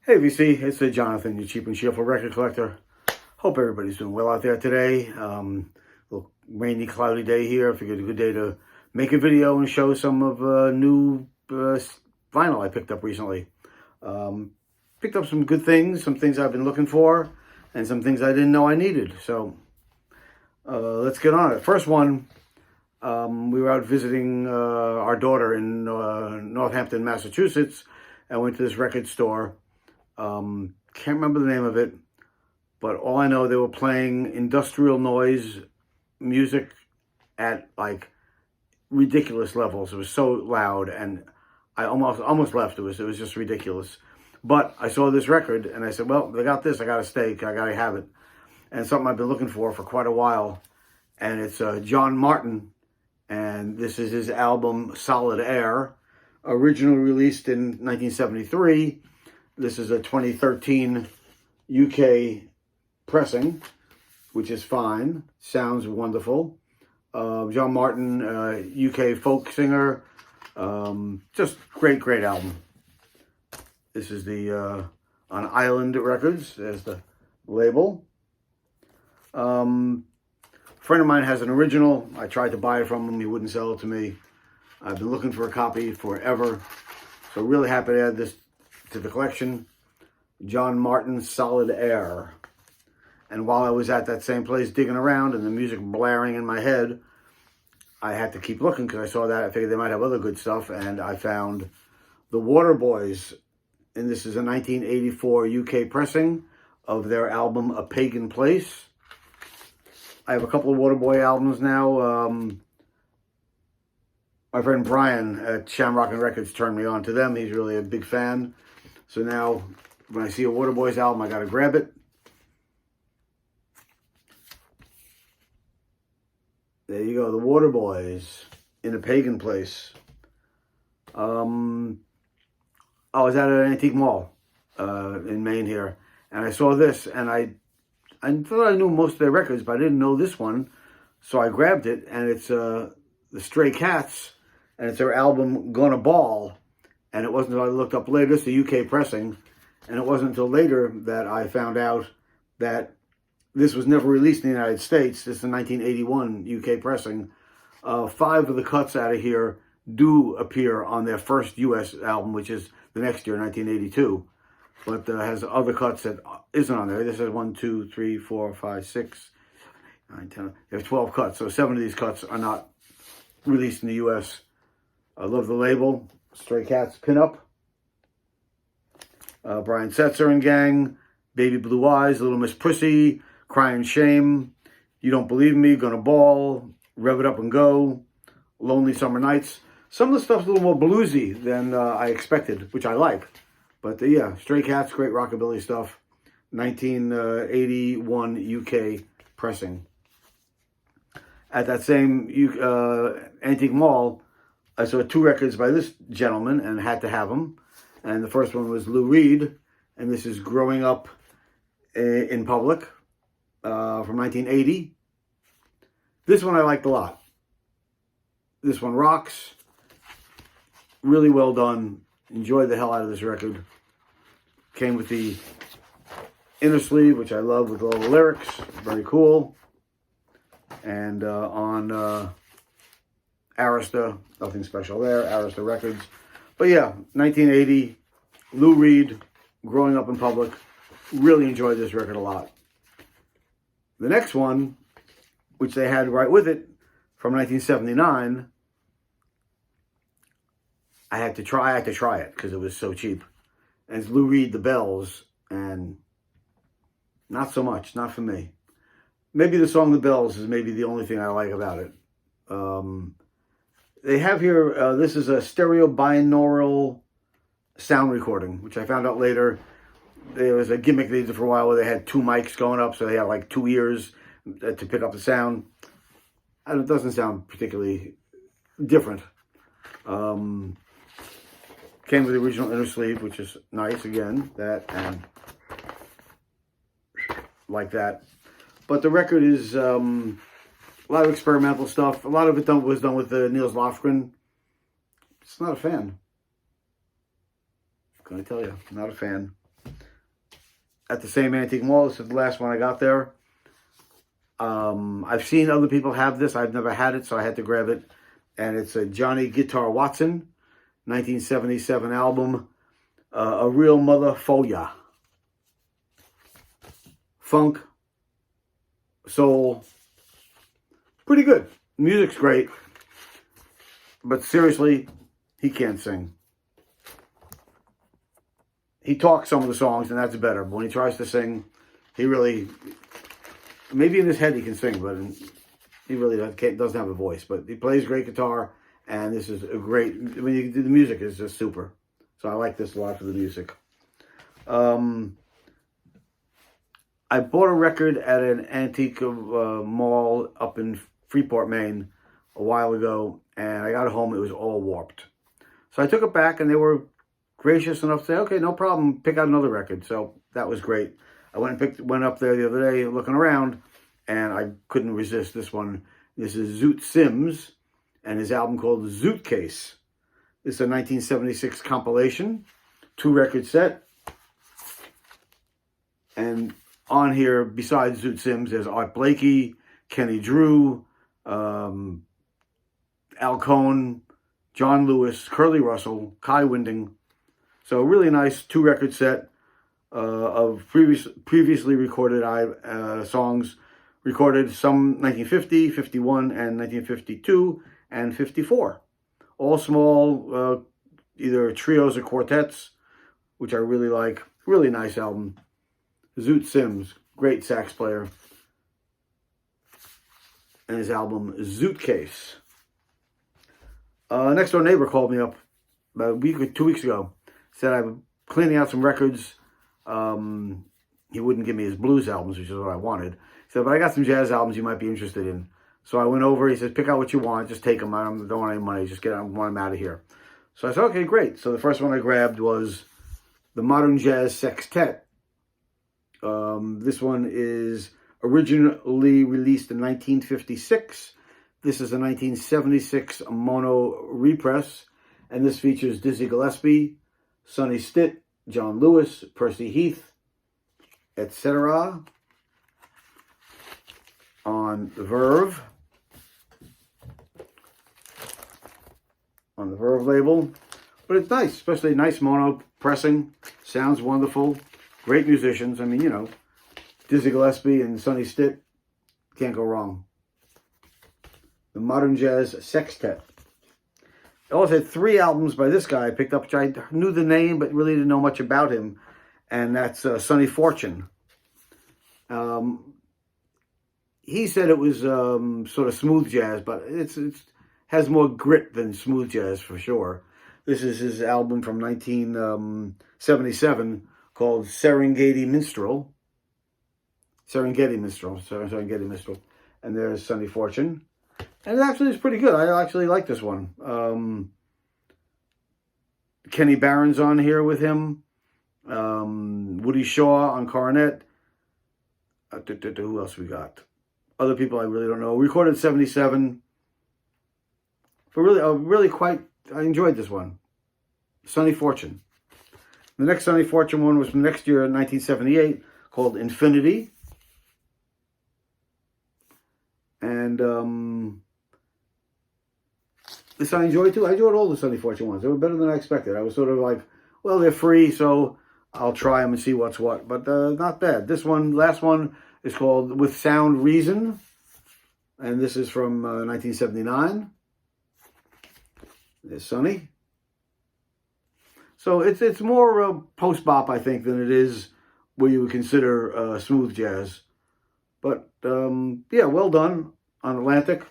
Hey VC, it's Jonathan, your cheap and cheerful record collector. Hope everybody's doing well out there today. A little rainy, cloudy day here. I figured a good day to make a video and show some of new vinyl I picked up recently. Picked up some good things, some things I've been looking for, and some things I didn't know I needed. So let's get on it. First one, we were out visiting our daughter in Northampton, Massachusetts, and went to this record store. Can't remember the name of it, but all I know, they were playing industrial noise music at like ridiculous levels. It was so loud, and I almost left. It was just ridiculous. But I saw this record, and I said, well, they got this, I gotta stay, I gotta have it. And something I've been looking for quite a while, and it's John Martin, and this is his album Solid Air, originally released in 1973. This is a 2013 UK pressing, which is fine. Sounds wonderful. John Martin, UK folk singer. Just great album. This is the on Island Records. There's the label. A friend of mine has an original. I tried to buy it from him. He wouldn't sell it to me. I've been looking for a copy forever. So really happy to add this to the collection. John Martin, Solid Air. And while I was at that same place digging around and the music blaring in my head, I had to keep looking because I saw that. I figured they might have other good stuff, and I found the Waterboys, and this is a 1984 UK pressing of their album A Pagan Place. I have a couple of Waterboy albums now. My friend Brian at Shamrock and Records turned me on to them. He's really a big fan. So now, when I see a Waterboys album, I gotta grab it. There you go, the Waterboys in A Pagan Place. I was at an antique mall in Maine here, and I saw this, and I thought I knew most of their records, but I didn't know this one, so I grabbed it, and it's the Stray Cats, and it's their album Gonna Ball. And it wasn't until I looked up later, it's the UK pressing, and it wasn't until later that I found out that this was never released in the United States. This is a 1981 UK pressing. 5 of the cuts out of here do appear on their first US album, which is the next year, 1982. But has other cuts that isn't on there. This has 1, 2, 3, 4, 5, 6, 9, 10. There's 12 cuts, so 7 of these cuts are not released in the US. I love the label. Stray Cats pinup. Brian Setzer and gang. Baby Blue Eyes, Little Miss Pussy, Crying Shame, You Don't Believe Me, Gonna Ball, Rev It Up and Go, Lonely Summer Nights. Some of the stuff's a little more bluesy than I expected, which I like. But yeah, Stray Cats, great rockabilly stuff. 1981 UK pressing. At that same antique mall, I saw 2 records by this gentleman and had to have them. And the first one was Lou Reed, and this is Growing Up in Public from 1980. This one I liked a lot. This one rocks. Really well done. Enjoyed the hell out of this record. Came with the inner sleeve, which I love, with all the lyrics. Very cool. And on Arista, nothing special there, Arista Records. But yeah, 1980, Lou Reed, Growing Up in Public. Really enjoyed this record a lot. The next one, which they had right with it, from 1979, I had to try it because it was so cheap. And it's Lou Reed, The Bells, and not so much, not for me. Maybe the song The Bells is maybe the only thing I like about it. They have here, this is a stereo binaural sound recording, which I found out later. There was a gimmick they did for a while where they had 2 mics going up, so they had like 2 ears to pick up the sound. And it doesn't sound particularly different. Came with the original inner sleeve, which is nice, again, that and like that. But the record is a lot of experimental stuff. A lot of it was done with Niels Lofgren. Just not a fan. I'm going to tell you, not a fan. at the same antique mall. This is the last one I got there. I've seen other people have this. I've never had it, so I had to grab it. And it's a Johnny Guitar Watson, 1977 album, A Real Mother Folia. Funk, soul, pretty good. Music's great, but seriously, he can't sing. He talks some of the songs, and that's better. But when he tries to sing, he really, maybe in his head he can sing, but he really doesn't have a voice. But he plays great guitar, and this is a great, when you do the music, is just super. So I like this a lot for the music. I bought a record at an antique mall up in Freeport, Maine, a while ago, and I got it home, it was all warped. So I took it back, and they were gracious enough to say, okay, no problem, pick out another record. So that was great. I went up there the other day looking around, and I couldn't resist this one. This is Zoot Sims, and his album called Zoot Case. This is a 1976 compilation, 2-record set. And on here, besides Zoot Sims, there's Art Blakey, Kenny Drew, Al Cohn, John Lewis, Curly Russell, Kai Winding. So a really nice 2-record set of previously recorded songs, recorded some 1950, 51, and 1952, and 54. All small, either trios or quartets, which I really like. Really nice album. Zoot Sims, great sax player. And his album, Zoot Case. Next door neighbor called me up about a week or 2 weeks ago. Said I'm cleaning out some records. He wouldn't give me his blues albums, which is what I wanted. He said, but I got some jazz albums you might be interested in. So I went over. He said, pick out what you want. Just take them. I don't want any money. I want them out of here. So I said, okay, great. So the first one I grabbed was the Modern Jazz Sextet. This one is originally released in 1956. This is a 1976 mono repress, and this features Dizzy Gillespie, Sonny Stitt, John Lewis, Percy Heath, etc. on the Verve label. But it's nice, especially nice mono pressing. Sounds wonderful. Great musicians. I mean, you know, Dizzy Gillespie and Sonny Stitt, can't go wrong. The Modern Jazz Sextet. I also had 3 albums by this guy I picked up, which I knew the name, but really didn't know much about him. And that's Sonny Fortune. He said it was sort of smooth jazz, but it has more grit than smooth jazz for sure. This is his album from 1977 called Serengeti Minstrel. Serengeti Minstrel. And there's Sonny Fortune. And it actually is pretty good. I actually like this one. Kenny Barron's on here with him. Woody Shaw on cornet. Who else we got? Other people I really don't know. Recorded 77. But really I enjoyed this one. Sonny Fortune. The next Sonny Fortune one was from next year, 1978, called Infinity. And this I enjoyed too. I enjoyed all the Sonny Fortune ones. They were better than I expected. I was sort of like, well, they're free, so I'll try them and see what's what. But not bad. This one, last one, is called With Sound Reason. And this is from 1979. There's Sonny. So it's more post-bop, I think, than it is what you would consider smooth jazz. But, yeah, well done on Atlantic.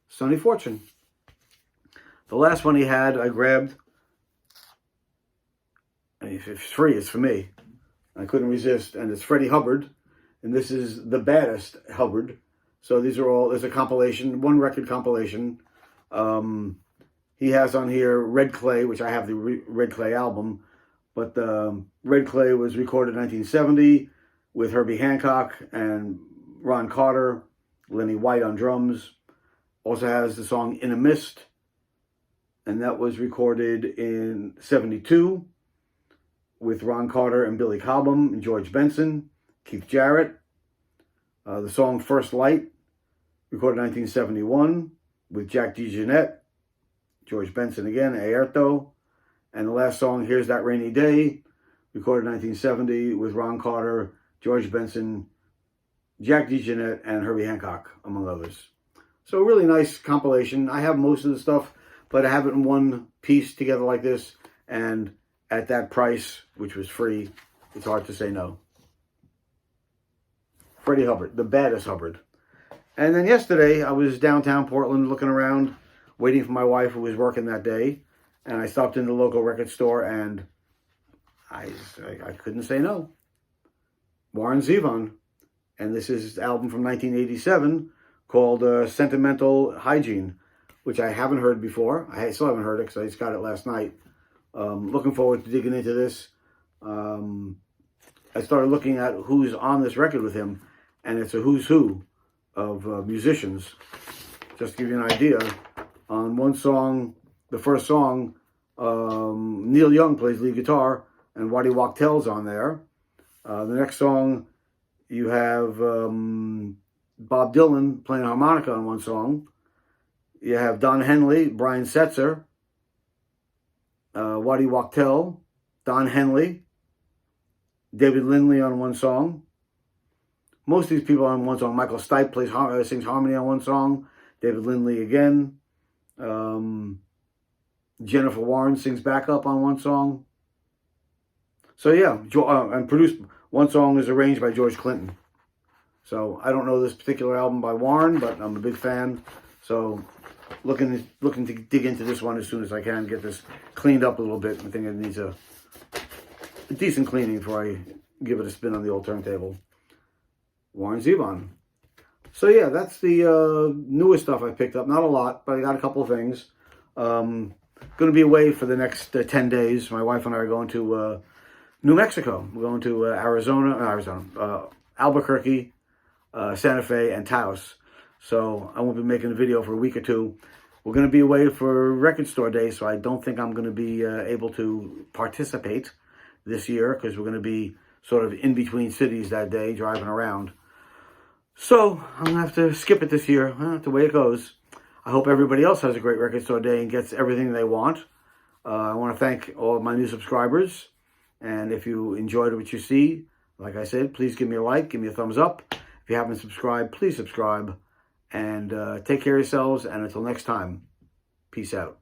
Sonny Fortune. The last one he had, I grabbed. And if it's free, it's for me. I couldn't resist. And it's Freddie Hubbard. And this is The Baddest Hubbard. So these are all, there's a compilation, 1-record compilation. He has on here Red Clay, which I have the Red Clay album. But Red Clay was recorded in 1970 with Herbie Hancock and Ron Carter, Lenny White on drums. Also has the song In a Mist. And that was recorded in 72. with Ron Carter and Billy Cobham and George Benson, Keith Jarrett. The song First Light, recorded 1971 with Jack DeJohnette, George Benson again, Aerto. And the last song, Here's That Rainy Day, recorded 1970 with Ron Carter, George Benson, Jack DeJohnette, and Herbie Hancock, among others. So a really nice compilation. I have most of the stuff, but I have it in one piece together like this. And at that price, which was free, it's hard to say no. Freddie Hubbard, the baddest Hubbard. And then yesterday, I was downtown Portland looking around, waiting for my wife who was working that day. And I stopped in the local record store, and I couldn't say no. Warren Zevon. And this is his album from 1987 called Sentimental Hygiene, which I haven't heard before. I still haven't heard it because I just got it last night. Looking forward to digging into this. I started looking at who's on this record with him, and it's a who's who of musicians. Just to give you an idea, on one song, the first song, Neil Young plays lead guitar, and Waddy Wachtel's on there. The next song, you have Bob Dylan playing harmonica on one song. You have Don Henley, Brian Setzer, Waddy Wachtel, Don Henley, David Lindley on one song. Most of these people on one song. Michael Stipe sings harmony on one song. David Lindley again. Jennifer Warren sings backup on one song. So yeah, and produced. One song is arranged by George Clinton. So I don't know this particular album by Warren, but I'm a big fan. So looking to dig into this one as soon as I can, get this cleaned up a little bit. I think it needs a decent cleaning before I give it a spin on the old turntable. Warren Zevon. So yeah, that's the newest stuff I picked up. Not a lot, but I got a couple of things. Going to be away for the next 10 days. My wife and I are going to New Mexico. We're going to Albuquerque, Santa Fe, and Taos. So I won't be making a video for a week or two. We're going to be away for Record Store Day, so I don't think I'm going to be able to participate this year because we're going to be sort of in between cities that day, driving around. So I'm going to have to skip it this year. The way it goes. I hope everybody else has a great Record Store Day and gets everything they want. I want to thank all of my new subscribers. And if you enjoyed what you see, like I said, please give me a like, give me a thumbs up. If you haven't subscribed, please subscribe. And take care of yourselves. And until next time, peace out.